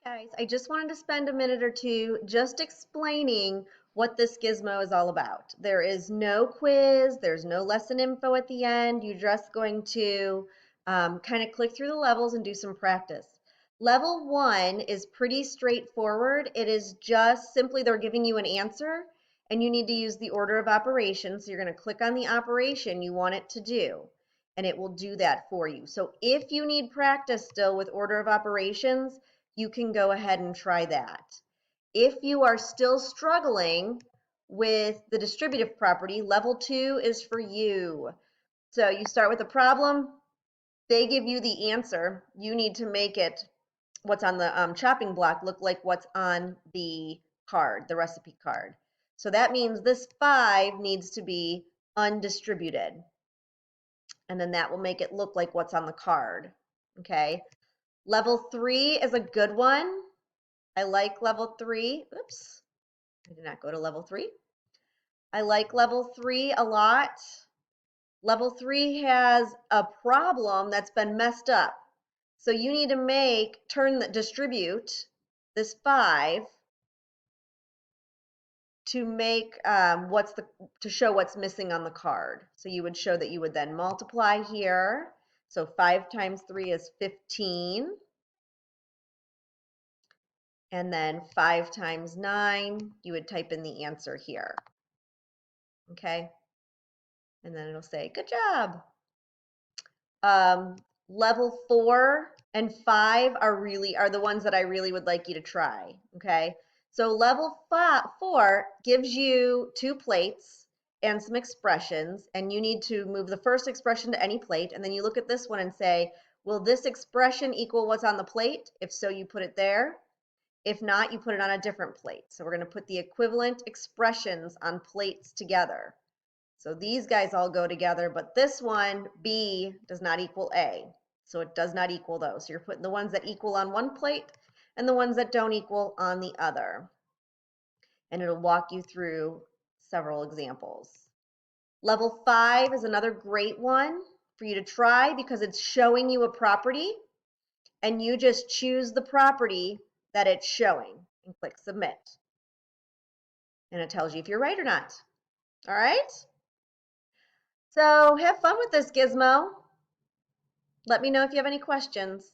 Guys, I just wanted to spend a minute or two just explaining what this gizmo is all about. There is no quiz, there's no lesson info at the end. You're just going to kind of click through the levels and do some practice. Level 1 is pretty straightforward. It is just simply they're giving you an answer and you need to use the order of operations. So you're going to click on the operation you want it to do and it will do that for you. So if you need practice still with order of operations, you can go ahead and try that. If you are still struggling with the distributive property, level 2 is for you. So you start with a problem, they give you the answer. You need to make it, what's on the chopping block, look like what's on the card, the recipe card. So that means this 5 needs to be undistributed. And then that will make it look like what's on the card. Okay. Level 3 is a good one. I like level 3. Oops, I did not go to level 3. I like level 3 a lot. Level 3 has a problem that's been messed up. So you need to distribute this 5 to make to show what's missing on the card. So you would show that you would then multiply here. So 5 times 3 is 15. And then 5 times 9, you would type in the answer here. Okay? And then it'll say, good job. Level 4 and 5 are the ones that I really would like you to try. Okay? So level 4 gives you 2 plates and some expressions, and you need to move the first expression to any plate, and then you look at this one and say, will this expression equal what's on the plate? If so, you put it there. If not, you put it on a different plate. So we're going to put the equivalent expressions on plates together. So these guys all go together, but this one, B, does not equal A. So it does not equal those. So you're putting the ones that equal on one plate and the ones that don't equal on the other. And it'll walk you through several examples. Level 5 is another great one for you to try because it's showing you a property and you just choose the property that it's showing and click submit. And it tells you if you're right or not. All right? So have fun with this gizmo. Let me know if you have any questions.